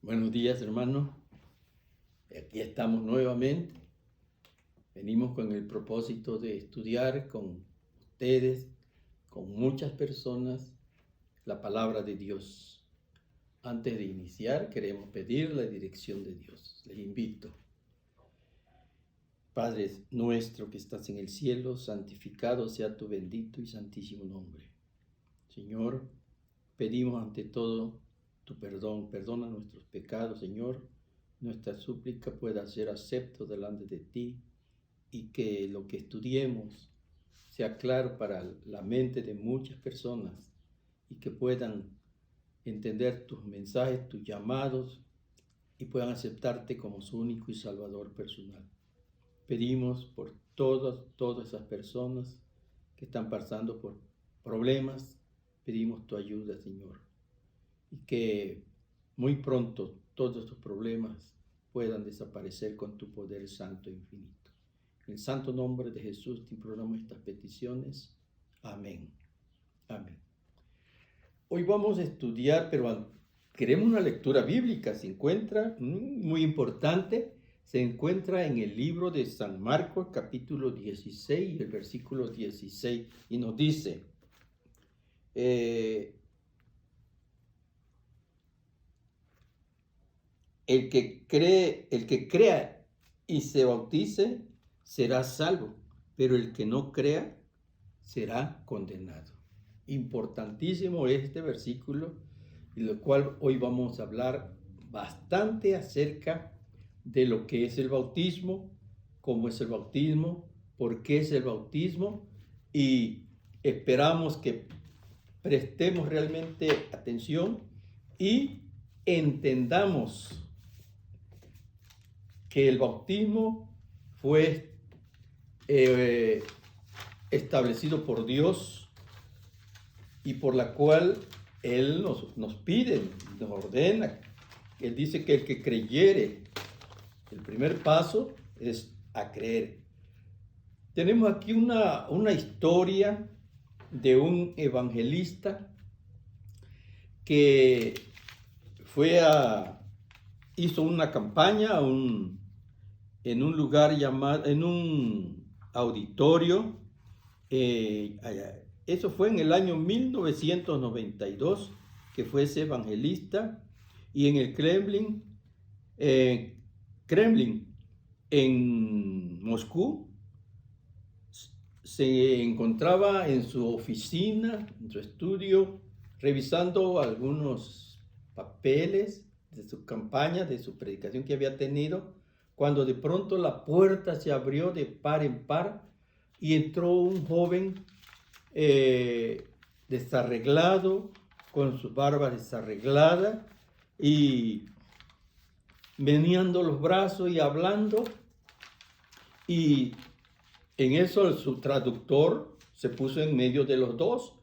Buenos días, hermanos. Aquí estamos nuevamente. Venimos con el propósito de estudiar con ustedes, con muchas personas, la palabra de Dios. Antes de iniciar, queremos pedir la dirección de Dios. Les invito. Padre nuestro que estás en el cielo, santificado sea tu bendito y santísimo nombre. Señor, pedimos ante todo tu perdón. Perdona nuestros pecados, Señor. Nuestra súplica pueda ser acepto delante de ti y que lo que estudiemos sea claro para la mente de muchas personas y que puedan entender tus mensajes, tus llamados y puedan aceptarte como su único y salvador personal. Pedimos por todas esas personas que están pasando por problemas, pedimos tu ayuda, Señor, y que muy pronto todos estos problemas puedan desaparecer con tu poder santo e infinito. En el santo nombre de Jesús te imploramos estas peticiones. Amén. Amén. Hoy vamos a estudiar, pero queremos una lectura bíblica. Se encuentra, muy importante, se encuentra en el libro de San Marcos, capítulo 16, el versículo 16, y nos dice, el que crea y se bautice será salvo, pero el que no crea será condenado. Importantísimo este versículo, y lo cual hoy vamos a hablar bastante acerca de lo que es el bautismo, cómo es el bautismo, por qué es el bautismo, y esperamos que prestemos realmente atención y entendamos que el bautismo fue establecido por Dios y por la cual Él nos pide, nos ordena. Él dice que el que creyere, el primer paso es a creer. Tenemos aquí una historia de un evangelista que hizo una campaña en un lugar llamado, en un auditorio. Eso fue en el año 1992 que fue ese evangelista, y en el Kremlin, en Moscú, se encontraba en su oficina, en su estudio, revisando algunos papeles de su campaña, de su predicación que había tenido, cuando de pronto la puerta se abrió de par en par y entró un joven desarreglado, con su barba desarreglada y meneando los brazos y hablando, y en eso su traductor se puso en medio de los dos,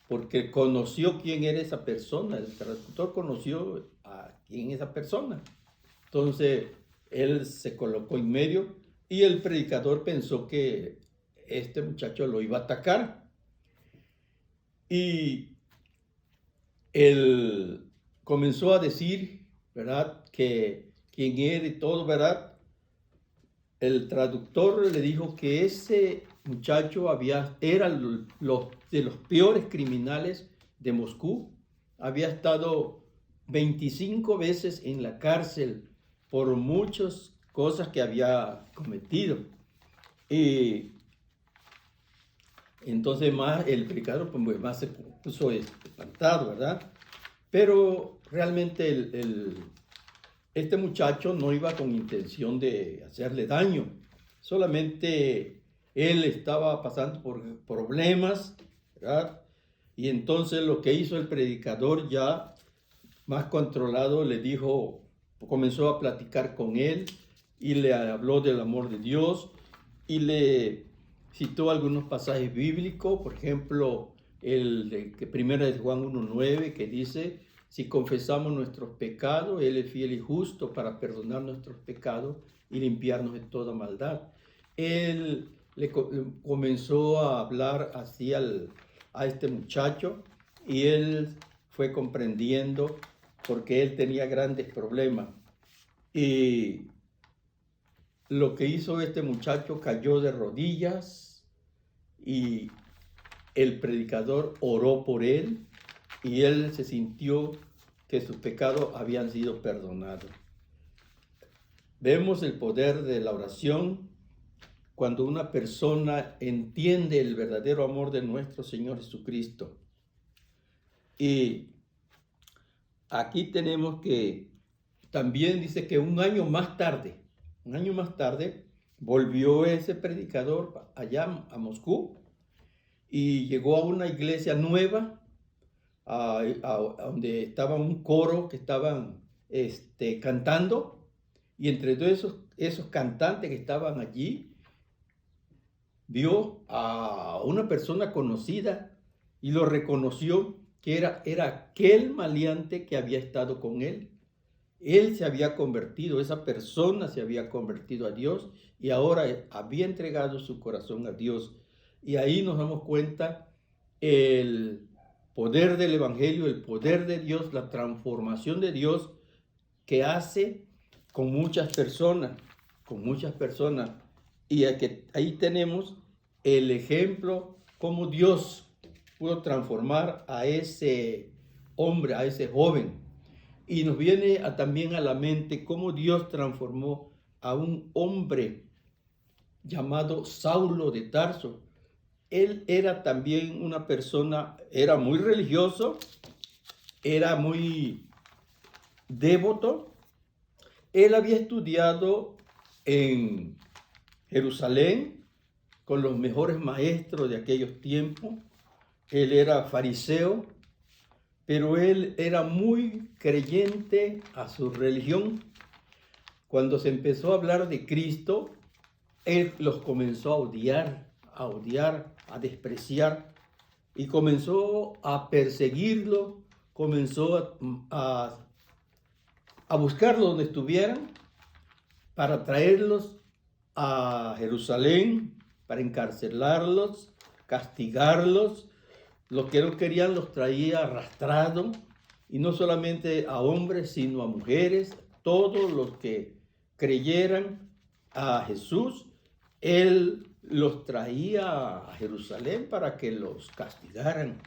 porque conoció quién era esa persona. El traductor conoció a quién es esa persona. Entonces, él se colocó en medio y el predicador pensó que este muchacho lo iba a atacar. Y él comenzó a decir, ¿verdad?, que quién era y todo, ¿verdad? El traductor le dijo que ese muchacho era de los peores criminales de Moscú. Había estado 25 veces en la cárcel por muchas cosas que había cometido. Y entonces más el predicador pues, más se puso espantado, ¿verdad? Pero realmente este muchacho no iba con intención de hacerle daño. Solamente él estaba pasando por problemas, ¿verdad? Y entonces lo que hizo el predicador, ya más controlado, le dijo, comenzó a platicar con él y le habló del amor de Dios y le citó algunos pasajes bíblicos, por ejemplo, el de 1 Juan 1:9, que dice, si confesamos nuestros pecados, Él es fiel y justo para perdonar nuestros pecados y limpiarnos de toda maldad. Él le comenzó a hablar así a este muchacho, y él fue comprendiendo porque él tenía grandes problemas. Y lo que hizo este muchacho, cayó de rodillas y el predicador oró por él y él se sintió que sus pecados habían sido perdonados. Vemos el poder de la oración cuando una persona entiende el verdadero amor de nuestro Señor Jesucristo. Y aquí tenemos que también dice que un año más tarde, volvió ese predicador allá a Moscú y llegó a una iglesia nueva, a donde estaba un coro que estaban cantando, y entre todos esos cantantes que estaban allí, vio a una persona conocida y lo reconoció que era aquel maleante que había estado con él. Él se había convertido, esa persona se había convertido a Dios y ahora había entregado su corazón a Dios. Y ahí nos damos cuenta el poder del Evangelio, el poder de Dios, la transformación de Dios que hace con muchas personas. Y ahí tenemos el ejemplo cómo Dios pudo transformar a ese hombre, a ese joven. Y nos viene también a la mente cómo Dios transformó a un hombre llamado Saulo de Tarso. Él era también una persona, era muy religioso, era muy devoto. Él había estudiado en Jerusalén con los mejores maestros de aquellos tiempos. Él era fariseo, pero él era muy creyente a su religión. Cuando se empezó a hablar de Cristo, él los comenzó a odiar, a despreciar, y comenzó a perseguirlo, comenzó a buscarlos donde estuvieran para traerlos a Jerusalén, para encarcelarlos, castigarlos. Los que no querían los traía arrastrados, y no solamente a hombres, sino a mujeres. Todos los que creyeran a Jesús, él los traía a Jerusalén para que los castigaran.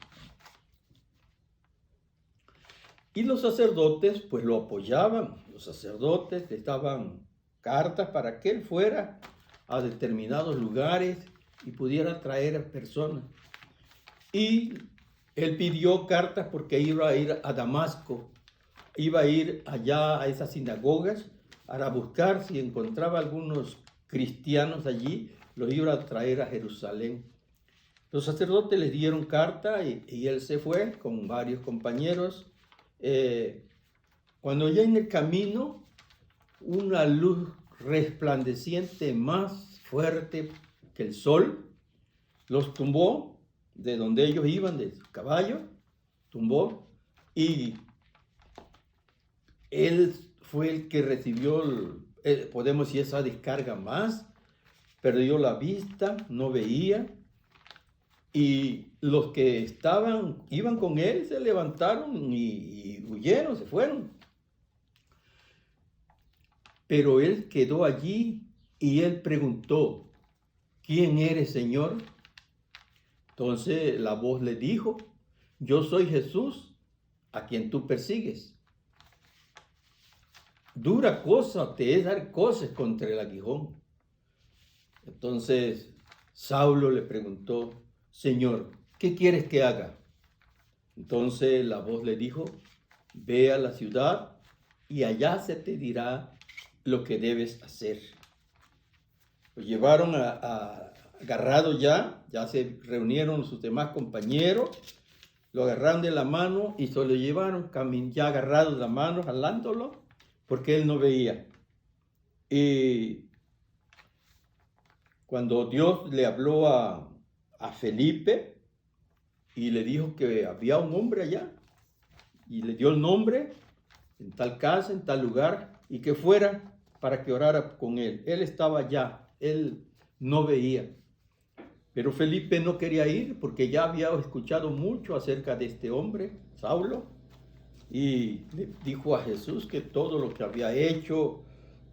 Y los sacerdotes pues lo apoyaban. Los sacerdotes le daban cartas para que él fuera a determinados lugares y pudiera traer a personas. Y él pidió cartas porque iba a ir a Damasco, iba a ir allá a esas sinagogas para buscar si encontraba algunos cristianos allí, los iba a traer a Jerusalén. Los sacerdotes le dieron carta y él se fue con varios compañeros. Cuando ya en el camino, una luz resplandeciente más fuerte que el sol los tumbó de donde ellos iban, de su caballo, tumbó, y él fue el que recibió, podemos decir, esa descarga más, perdió la vista, no veía, y los que iban con él se levantaron y huyeron, se fueron. Pero él quedó allí y él preguntó: ¿quién eres, Señor? Entonces la voz le dijo: yo soy Jesús, a quien tú persigues. Dura cosa te es dar coces contra el aguijón. Entonces Saulo le preguntó: Señor, ¿qué quieres que haga? Entonces la voz le dijo: ve a la ciudad y allá se te dirá lo que debes hacer. Lo llevaron agarrado ya se reunieron sus demás compañeros, lo agarraron de la mano y se lo llevaron ya agarrado de la mano, jalándolo, porque él no veía. Y cuando Dios le habló a Felipe y le dijo que había un hombre allá, y le dio el nombre, en tal casa, en tal lugar, y que fuera para que orara con él. Él estaba allá, él no veía. Pero Felipe no quería ir porque ya había escuchado mucho acerca de este hombre, Saulo, y le dijo a Jesús que todo lo que había hecho,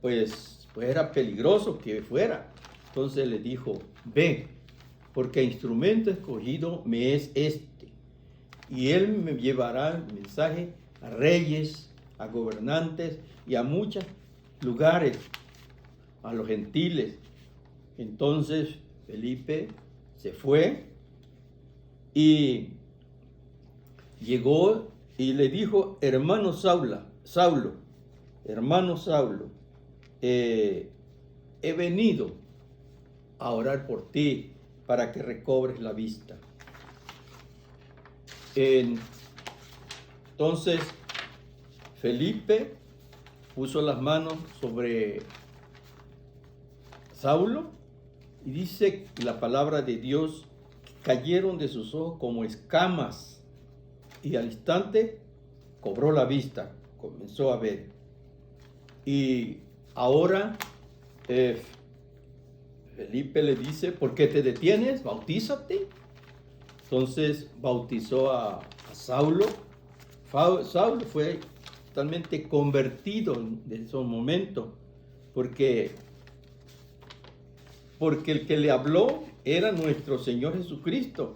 pues era peligroso que fuera. Entonces le dijo, ve, porque instrumento escogido me es este, y él me llevará el mensaje a reyes, a gobernantes y a muchos lugares, a los gentiles. Entonces Felipe se fue y llegó y le dijo, hermano Saulo, he venido a orar por ti para que recobres la vista. Entonces Felipe puso las manos sobre Saulo y dice la palabra de Dios que cayeron de sus ojos como escamas y al instante cobró la vista, comenzó a ver. Y ahora Felipe le dice, ¿por qué te detienes? Bautízate. Entonces bautizó a Saulo. Saulo fue totalmente convertido en esos momentos, porque el que le habló era nuestro Señor Jesucristo,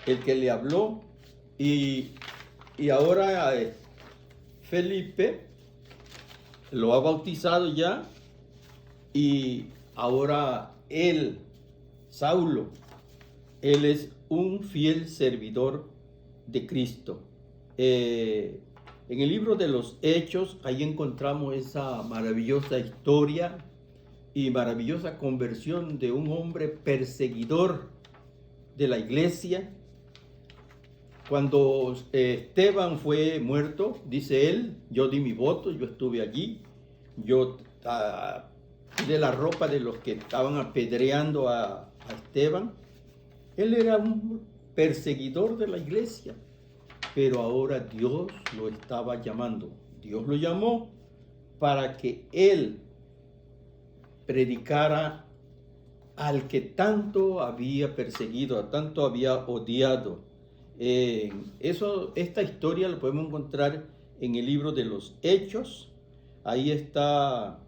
el que le habló. Y ahora Felipe lo ha bautizado ya, y ahora él, Saulo, él es un fiel servidor de Cristo. En el libro de los Hechos, ahí encontramos esa maravillosa historia y maravillosa conversión de un hombre perseguidor de la iglesia. Cuando Esteban fue muerto, dice él, yo di mi voto, yo estuve allí, yo tiré la ropa de los que estaban apedreando a Esteban. Él era un perseguidor de la iglesia, pero ahora Dios lo estaba llamando. Dios lo llamó para que él predicara al que tanto había perseguido, tanto había odiado. Esta historia la podemos encontrar en el libro de los Hechos. Ahí está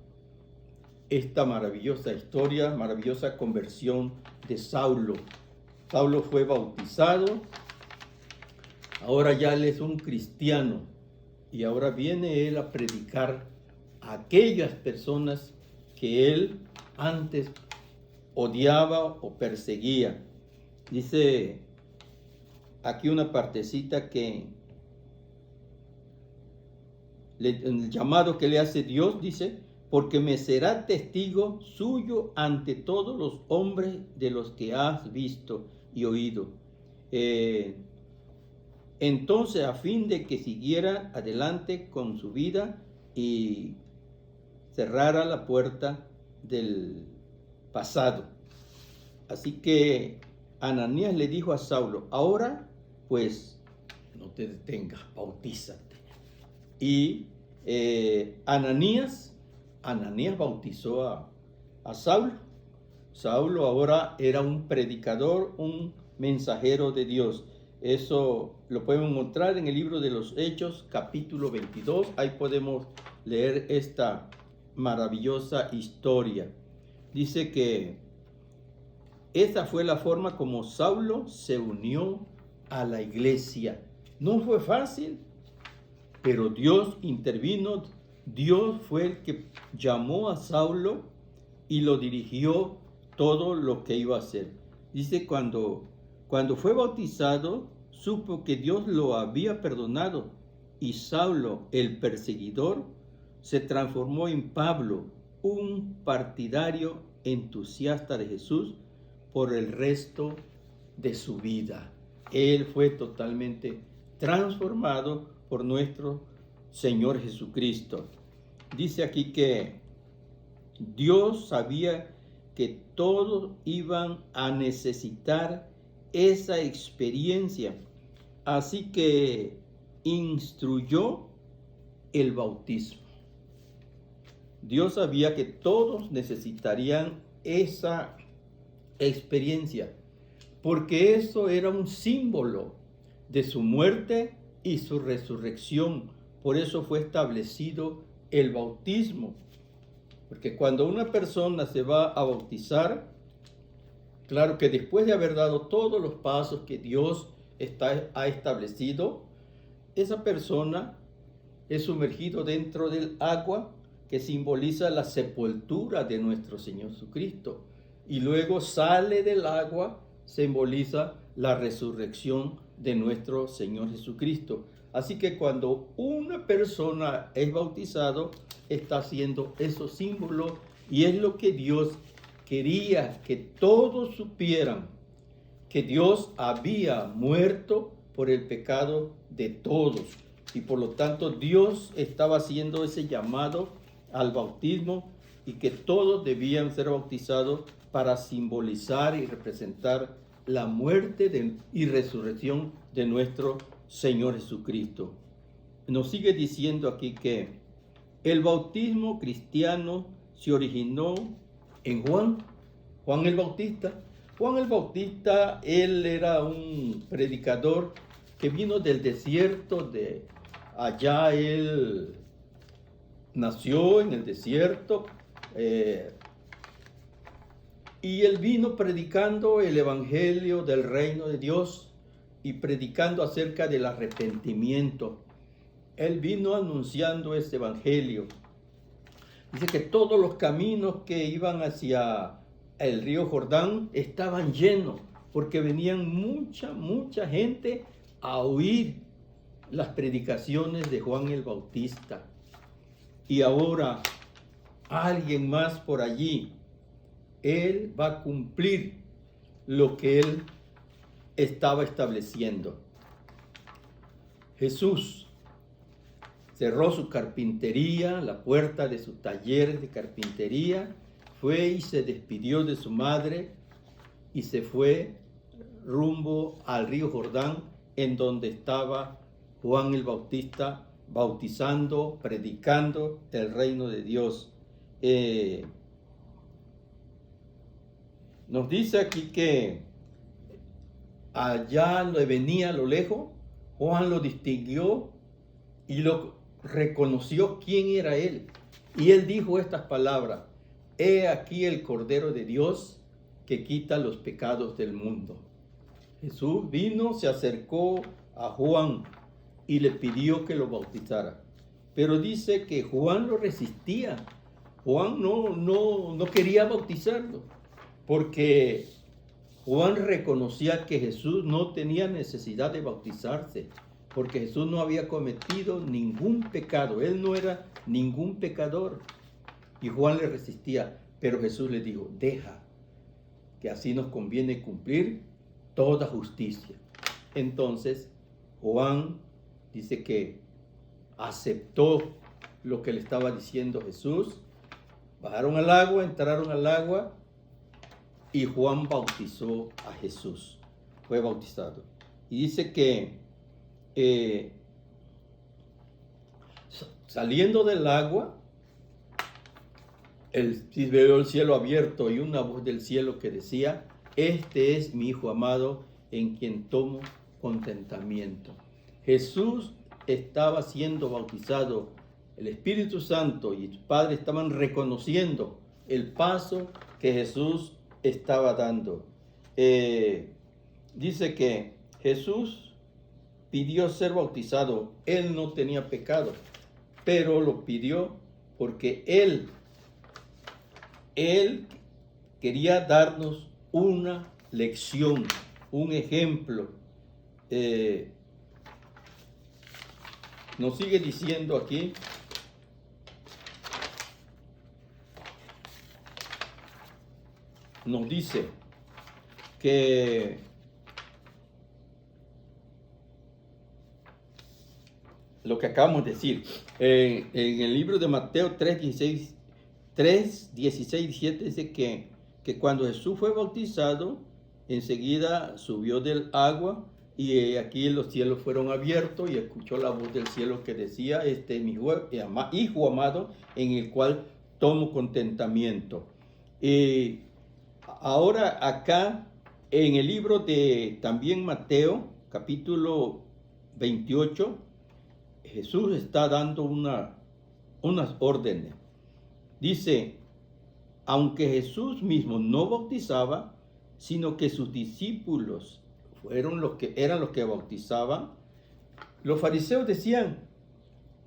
esta maravillosa historia, maravillosa conversión de Saulo. Saulo fue bautizado, ahora ya él es un cristiano y ahora viene él a predicar a aquellas personas que él antes odiaba o perseguía. Dice aquí una partecita que el llamado que le hace Dios, dice, porque me será testigo suyo ante todos los hombres de los que has visto y oído. Entonces, a fin de que siguiera adelante con su vida y cerrara la puerta del pasado. Así que Ananías le dijo a Saulo, ahora pues no te detengas, bautízate. Y Ananías bautizó a Saulo. Saulo ahora era un predicador, un mensajero de Dios. Eso lo podemos encontrar en el libro de los Hechos, capítulo 22. Ahí podemos leer esta maravillosa historia. Dice que esa fue la forma como Saulo se unió a la iglesia. No fue fácil, pero Dios intervino. Dios fue el que llamó a Saulo y lo dirigió todo lo que iba a hacer. Dice, cuando fue bautizado, supo que Dios lo había perdonado, y Saulo, el perseguidor, se transformó en Pablo, un partidario entusiasta de Jesús por el resto de su vida. Él fue totalmente transformado por nuestro Señor Jesucristo. Dice aquí que Dios sabía que todos iban a necesitar esa experiencia, así que instruyó el bautismo. Dios sabía que todos necesitarían esa experiencia, porque eso era un símbolo de su muerte y su resurrección. Por eso fue establecido el bautismo. Porque cuando una persona se va a bautizar, claro que después de haber dado todos los pasos que Dios ha establecido, esa persona es sumergido dentro del agua que simboliza la sepultura de nuestro Señor Jesucristo. Y luego sale del agua, simboliza la resurrección de nuestro Señor Jesucristo. Así que cuando una persona es bautizado, está haciendo esos símbolos, y es lo que Dios quería que todos supieran, que Dios había muerto por el pecado de todos. Y por lo tanto Dios estaba haciendo ese llamado al bautismo, y que todos debían ser bautizados para simbolizar y representar la muerte y resurrección de nuestro Señor Jesucristo. Nos sigue diciendo aquí que el bautismo cristiano se originó en Juan el Bautista. Juan el Bautista, él era un predicador que vino del desierto de allá. Él nació en el desierto, y él vino predicando el evangelio del reino de Dios y predicando acerca del arrepentimiento. Él vino anunciando este evangelio. Dice que todos los caminos que iban hacia el río Jordán estaban llenos, porque venían mucha gente a oír las predicaciones de Juan el Bautista. Y ahora alguien más por allí, él va a cumplir lo que él estaba estableciendo. Jesús cerró su carpintería, la puerta de su taller de carpintería, fue y se despidió de su madre y se fue rumbo al río Jordán, en donde estaba Juan el Bautista bautizando, predicando el reino de Dios. Nos dice aquí que allá le venía a lo lejos, Juan lo distinguió y lo reconoció quién era él. Y él dijo estas palabras: he aquí el Cordero de Dios que quita los pecados del mundo. Jesús vino, se acercó a Juan y le pidió que lo bautizara. Pero dice que Juan lo resistía. Juan no quería bautizarlo, porque Juan reconocía que Jesús no tenía necesidad de bautizarse, porque Jesús no había cometido ningún pecado. Él no era ningún pecador. Y Juan le resistía, pero Jesús le dijo: deja, que así nos conviene cumplir toda justicia. Entonces Juan dice que aceptó lo que le estaba diciendo Jesús. Bajaron al agua, entraron al agua, y Juan bautizó a Jesús. Fue bautizado. Y dice que saliendo del agua, vio el cielo abierto y una voz del cielo que decía: este es mi Hijo amado, en quien tomo contentamiento. Jesús estaba siendo bautizado. El Espíritu Santo y el Padre estaban reconociendo el paso que Jesús estaba dando. Dice que Jesús pidió ser bautizado. Él no tenía pecado, pero lo pidió porque Él quería darnos una lección, un ejemplo. Nos sigue diciendo aquí: nos dice que lo que acabamos de decir, en el libro de Mateo 3:16, 17 dice que cuando Jesús fue bautizado, enseguida subió del agua, y aquí los cielos fueron abiertos, y escuchó la voz del cielo que decía: este es mi Hijo amado, en el cual tomo contentamiento. Ahora acá en el libro de también Mateo, capítulo 28, Jesús está dando unas órdenes. Dice, aunque Jesús mismo no bautizaba, sino que sus discípulos eran los que bautizaban, los fariseos decían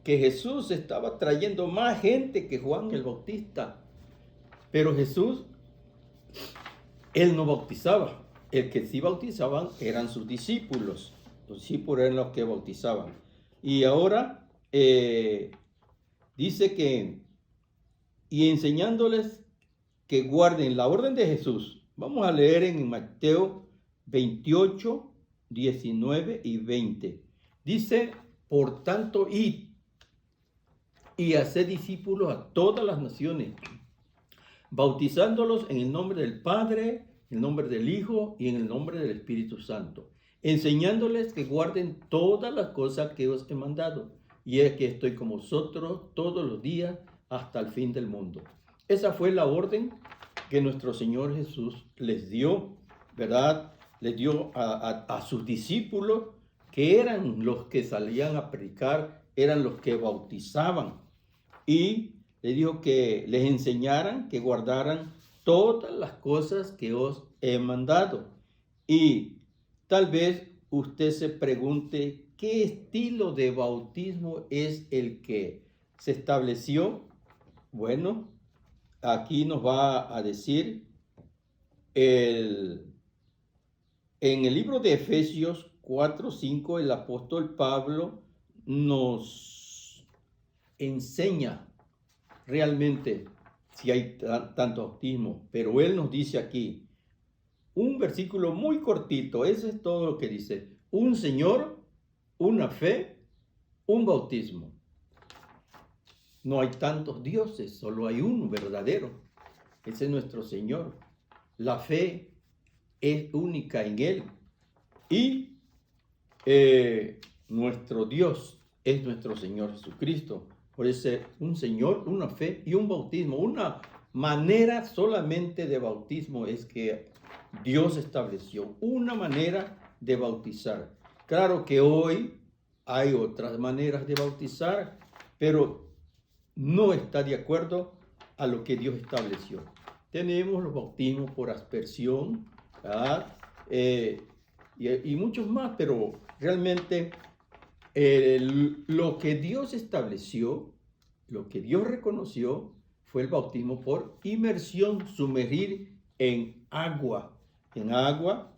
que Jesús estaba trayendo más gente que Juan el Bautista. Pero Jesús, él no bautizaba. El que sí bautizaban eran sus discípulos. Los discípulos eran los que bautizaban. Y ahora dice que, y enseñándoles que guarden la orden de Jesús. Vamos a leer en Mateo 28, 19 y 20. Dice, por tanto, id y haced discípulos a todas las naciones, bautizándolos en el nombre del Padre, en el nombre del Hijo y en el nombre del Espíritu Santo, enseñándoles que guarden todas las cosas que os he mandado. Y es que estoy con vosotros todos los días hasta el fin del mundo. Esa fue la orden que nuestro Señor Jesús les dio, ¿verdad? Les dio a sus discípulos, que eran los que salían a predicar, eran los que bautizaban. Y les dijo que les enseñaran, que guardaran todas las cosas que os he mandado. Y tal vez usted se pregunte, ¿qué estilo de bautismo es el que se estableció? Bueno, aquí nos va a decir en el libro de Efesios 4:5, el apóstol Pablo nos enseña realmente si hay tanto bautismo, pero él nos dice aquí un versículo muy cortito, ese es todo lo que dice: un Señor, una fe, un bautismo. No hay tantos dioses, solo hay uno verdadero. Ese es nuestro Señor. La fe es única en Él. Y nuestro Dios es nuestro Señor Jesucristo. Por eso un Señor, una fe y un bautismo. Una manera solamente de bautismo es que Dios estableció. Una manera de bautizar. Claro que hoy hay otras maneras de bautizar, pero no está de acuerdo a lo que Dios estableció. Tenemos los bautismos por aspersión, ¿verdad? Y muchos más, pero realmente lo que Dios estableció, lo que Dios reconoció, fue el bautismo por inmersión, sumergir en agua. En agua,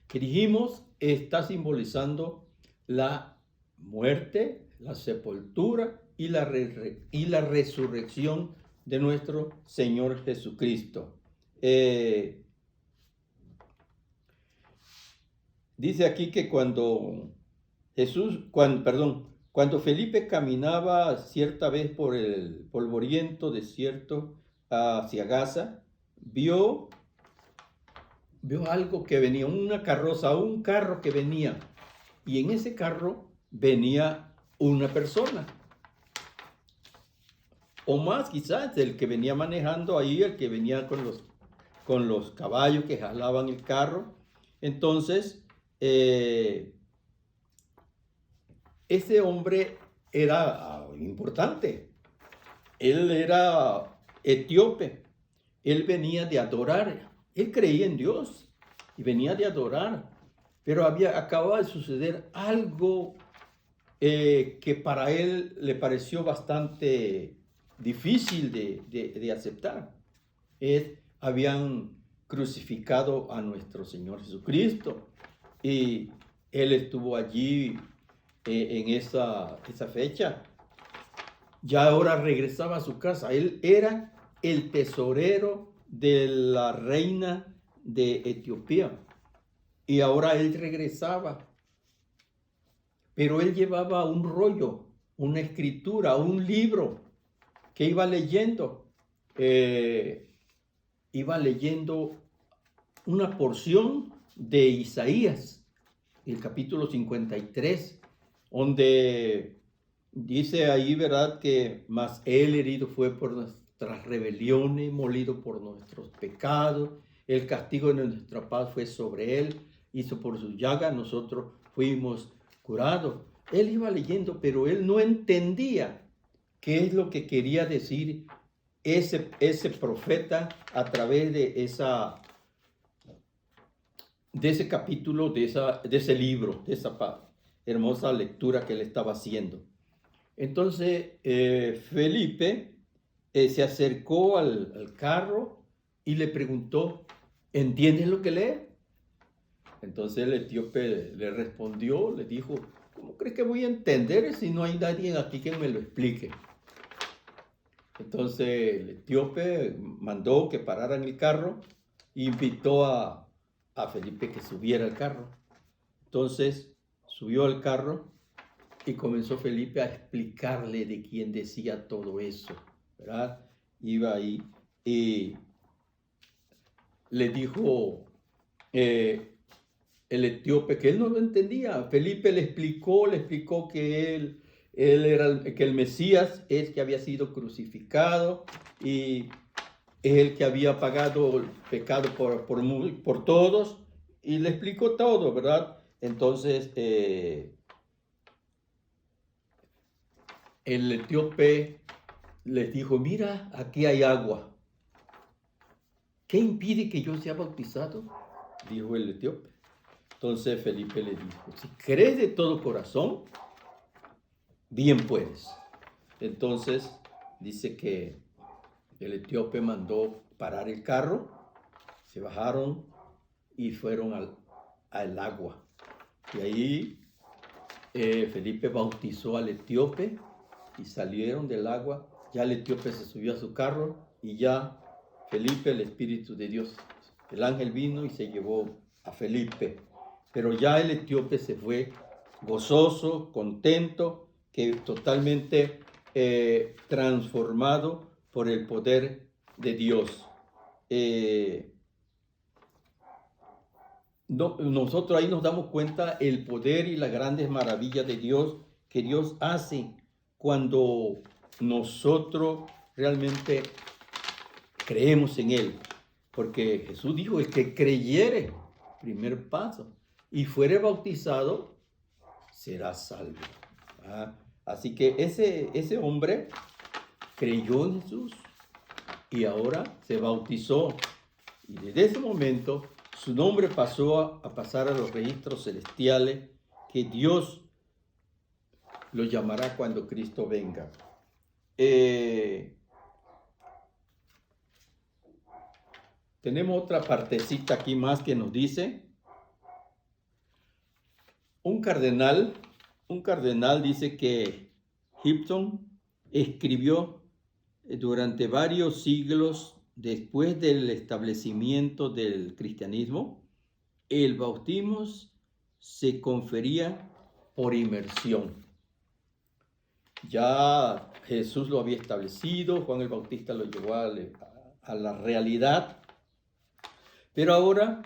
que dijimos, está simbolizando la muerte, la sepultura y la resurrección de nuestro Señor Jesucristo. Dice aquí que cuando Felipe caminaba cierta vez por el polvoriento desierto hacia Gaza, vio algo que venía, una carroza, un carro que venía, y en ese carro venía una persona. O más quizás, el que venía manejando ahí, el que venía con los caballos que jalaban el carro. Entonces, ese hombre era importante. Él era etíope. Él venía de adorar. Él creía en Dios y venía de adorar. Pero acababa de suceder algo que para él le pareció bastante difícil de aceptar. Habían crucificado a nuestro Señor Jesucristo y él estuvo allí en esa fecha. Ya ahora regresaba a su casa. Él era el tesorero de la reina de Etiopía y ahora él regresaba. Pero él llevaba un rollo, una escritura, un libro que iba leyendo. Iba leyendo una porción de Isaías, el capítulo 53, donde dice ahí, ¿verdad?, que mas él herido fue por nuestras rebeliones, molido por nuestros pecados, el castigo de nuestra paz fue sobre él, hizo por su llaga, nosotros fuimos curado. Él iba leyendo, pero él no entendía qué es lo que quería decir ese profeta a través de ese capítulo, de ese libro, de esa hermosa lectura que él estaba haciendo. Entonces Felipe se acercó al carro y le preguntó, ¿entiendes lo que lee? Entonces el etíope le respondió, le dijo, ¿cómo crees que voy a entender si no hay nadie aquí que me lo explique? Entonces el etíope mandó que pararan el carro e invitó a Felipe que subiera al carro. Entonces subió al carro y comenzó Felipe a explicarle de quién decía todo eso, ¿verdad? Iba ahí y le dijo el etíope que él no lo entendía. Felipe le explicó que él era que el Mesías es que había sido crucificado y es el que había pagado el pecado por todos, y le explicó todo, ¿verdad? Entonces el etíope les dijo, mira, aquí hay agua. ¿Qué impide que yo sea bautizado? Dijo el etíope. Entonces Felipe le dijo, si crees de todo corazón, bien puedes. Entonces dice que el etíope mandó parar el carro, se bajaron y fueron al agua. Y ahí Felipe bautizó al etíope y salieron del agua. Ya el etíope se subió a su carro y ya Felipe, el Espíritu de Dios, el ángel vino y se llevó a Felipe. Pero ya el etíope se fue gozoso, contento, que totalmente transformado por el poder de Dios. Nosotros ahí nos damos cuenta el poder y las grandes maravillas de Dios que Dios hace cuando nosotros realmente creemos en Él. Porque Jesús dijo, el que creyere, primer paso, y fuere bautizado, será salvo. Así que ese hombre creyó en Jesús y ahora se bautizó. Y desde ese momento su nombre pasó a pasar a los registros celestiales que Dios lo llamará cuando Cristo venga. Tenemos otra partecita aquí más que nos dice, un cardenal dice que Gibson escribió durante varios siglos después del establecimiento del cristianismo, el bautismo se confería por inmersión. Ya Jesús lo había establecido, Juan el Bautista lo llevó a la realidad, pero ahora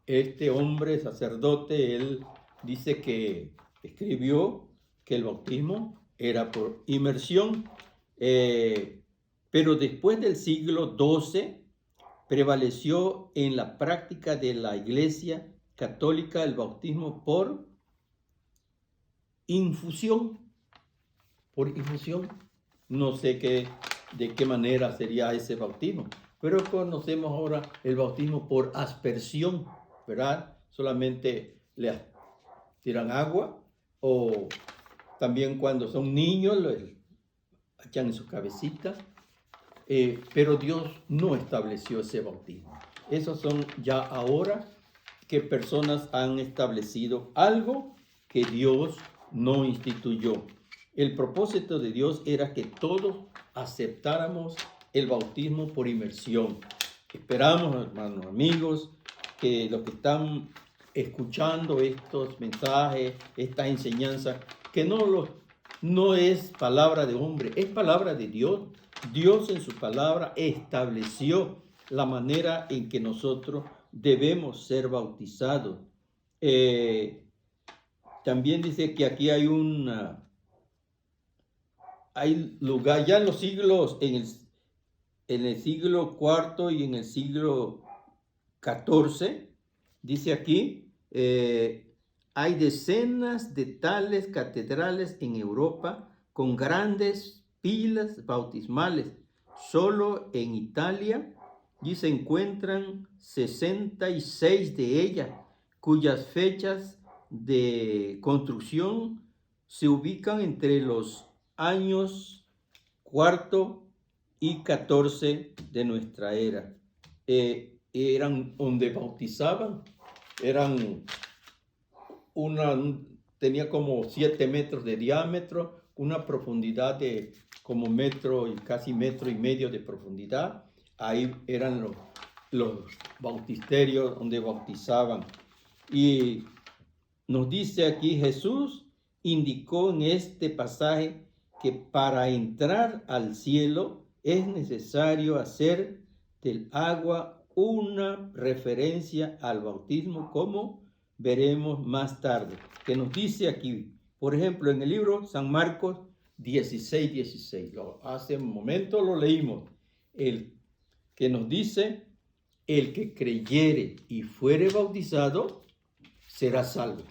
este hombre sacerdote, él dice que escribió que el bautismo era por inmersión, pero después del siglo XII prevaleció en la práctica de la Iglesia Católica el bautismo por infusión. Por infusión. No sé de qué manera sería ese bautismo, pero conocemos ahora el bautismo por aspersión, ¿verdad? Solamente le tiran agua, o también cuando son niños lo echan en su cabecita, pero Dios no estableció ese bautismo. Esos son ya ahora que personas han establecido algo que Dios no instituyó. El propósito de Dios era que todos aceptáramos el bautismo por inmersión. Esperamos, hermanos, amigos, que los que están escuchando estos mensajes, esta enseñanza, que no es palabra de hombre, es palabra de Dios. Dios en su palabra estableció la manera en que nosotros debemos ser bautizados. También dice que aquí hay lugar, ya en los siglos, en el siglo IV y en el siglo XIV, dice aquí, Hay decenas de tales catedrales en Europa con grandes pilas bautismales. Solo en Italia y se encuentran 66 de ellas, cuyas fechas de construcción se ubican entre los años cuarto y 14 de nuestra era. Eran donde bautizaban, tenía como 7 metros de diámetro, una profundidad de como metro y casi metro y medio de profundidad. Ahí eran los bautisterios donde bautizaban. Y nos dice aquí, Jesús indicó en este pasaje que para entrar al cielo es necesario hacer del agua una referencia al bautismo, como veremos más tarde, que nos dice aquí, por ejemplo, en el libro San Marcos 16:16, hace un momento lo leímos, el que nos dice, el que creyere y fuere bautizado será salvo,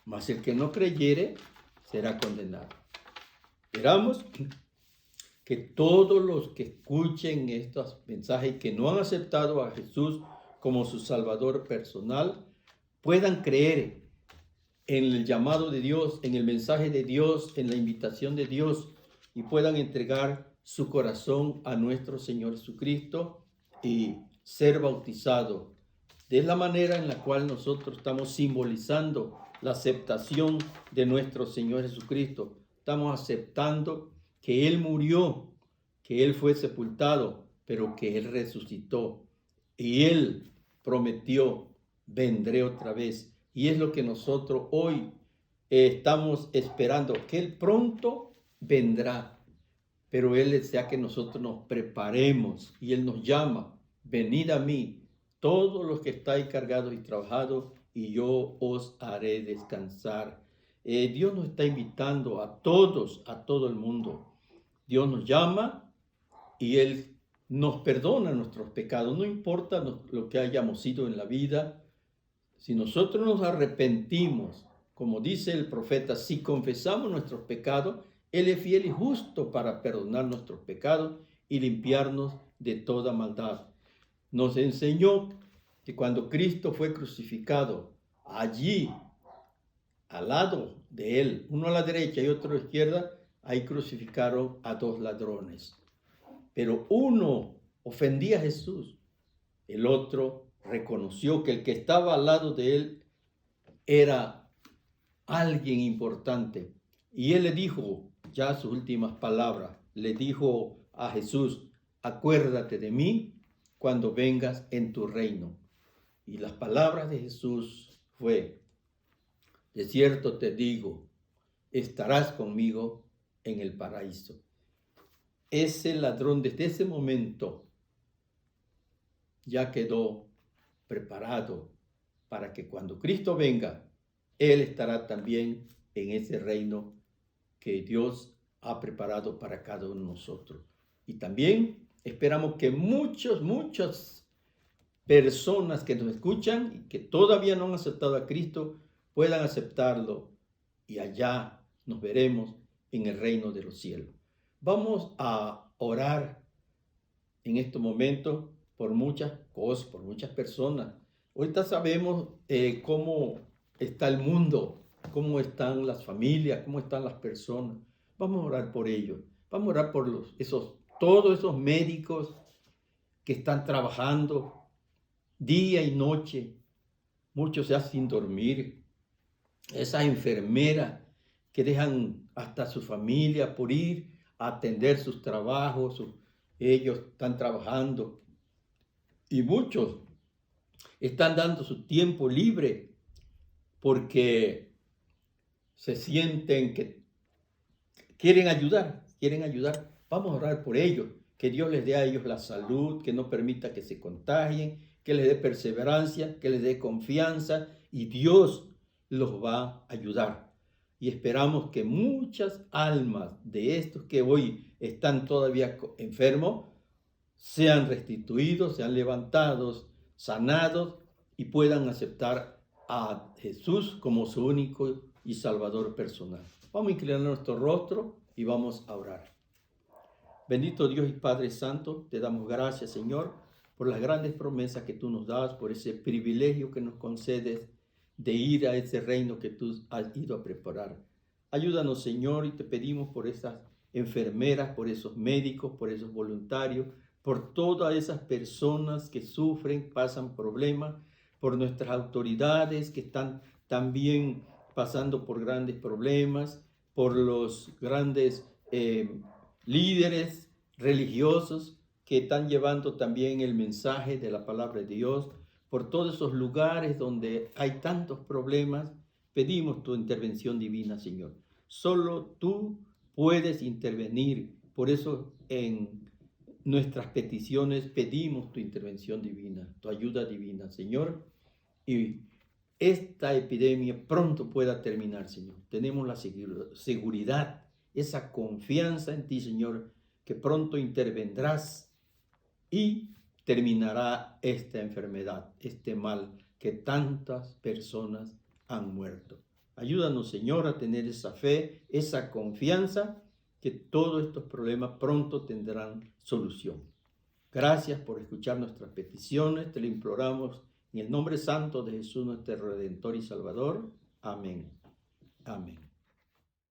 mas el que no creyere será condenado. Esperamos que todos los que escuchen estos mensajes que no han aceptado a Jesús como su Salvador personal puedan creer en el llamado de Dios, en el mensaje de Dios, en la invitación de Dios y puedan entregar su corazón a nuestro Señor Jesucristo y ser bautizados. De la manera en la cual nosotros estamos simbolizando la aceptación de nuestro Señor Jesucristo. Estamos aceptando que Él murió, que Él fue sepultado, pero que Él resucitó. Y Él prometió, vendré otra vez. Y es lo que nosotros hoy estamos esperando, que Él pronto vendrá. Pero Él desea que nosotros nos preparemos y Él nos llama, venid a mí, todos los que estáis cargados y trabajados, y yo os haré descansar. Dios nos está invitando a todos, a todo el mundo. Dios nos llama y Él nos perdona nuestros pecados. No importa lo que hayamos sido en la vida. Si nosotros nos arrepentimos, como dice el profeta, si confesamos nuestros pecados, Él es fiel y justo para perdonar nuestros pecados y limpiarnos de toda maldad. Nos enseñó que cuando Cristo fue crucificado, allí, al lado de Él, uno a la derecha y otro a la izquierda, ahí crucificaron a 2 ladrones. Pero uno ofendía a Jesús, el otro reconoció que el que estaba al lado de Él era alguien importante. Y Él le dijo, ya sus últimas palabras, le dijo a Jesús, acuérdate de mí cuando vengas en tu reino. Y las palabras de Jesús fue, de cierto te digo, estarás conmigo en el paraíso. Ese ladrón desde ese momento ya quedó preparado para que cuando Cristo venga, Él estará también en ese reino que Dios ha preparado para cada uno de nosotros. Y también esperamos que muchas personas que nos escuchan y que todavía no han aceptado a Cristo puedan aceptarlo y allá nos veremos en el reino de los cielos. Vamos a orar en estos momentos por muchas cosas, por muchas personas. Ahorita sabemos cómo está el mundo, cómo están las familias, cómo están las personas. Vamos a orar por ellos. Vamos a orar por todos esos médicos que están trabajando día y noche, muchos ya sin dormir. Esas enfermeras que dejan hasta su familia por ir a atender sus trabajos, ellos están trabajando. Y muchos están dando su tiempo libre porque se sienten que quieren ayudar. Vamos a orar por ellos, que Dios les dé a ellos la salud, que no permita que se contagien, que les dé perseverancia, que les dé confianza y Dios los va a ayudar. Y esperamos que muchas almas de estos que hoy están todavía enfermos sean restituidos, sean levantados, sanados y puedan aceptar a Jesús como su único y Salvador personal. Vamos a inclinar nuestro rostro y vamos a orar. Bendito Dios y Padre Santo, te damos gracias, Señor, por las grandes promesas que tú nos das, por ese privilegio que nos concedes de ir a ese reino que tú has ido a preparar. Ayúdanos, Señor, y te pedimos por esas enfermeras, por esos médicos, por esos voluntarios, por todas esas personas que sufren, pasan problemas, por nuestras autoridades que están también pasando por grandes problemas, por los grandes líderes religiosos que están llevando también el mensaje de la palabra de Dios, por todos esos lugares donde hay tantos problemas, pedimos tu intervención divina, Señor. Solo tú puedes intervenir, por eso en nuestras peticiones pedimos tu intervención divina, tu ayuda divina, Señor, y esta epidemia pronto pueda terminar, Señor. Tenemos la seguridad, esa confianza en ti, Señor, que pronto intervendrás y terminará esta enfermedad, este mal que tantas personas han muerto. Ayúdanos, Señor, a tener esa fe, esa confianza, que todos estos problemas pronto tendrán solución. Gracias por escuchar nuestras peticiones, te lo imploramos en el nombre santo de Jesús, nuestro Redentor y Salvador. Amén. Amén.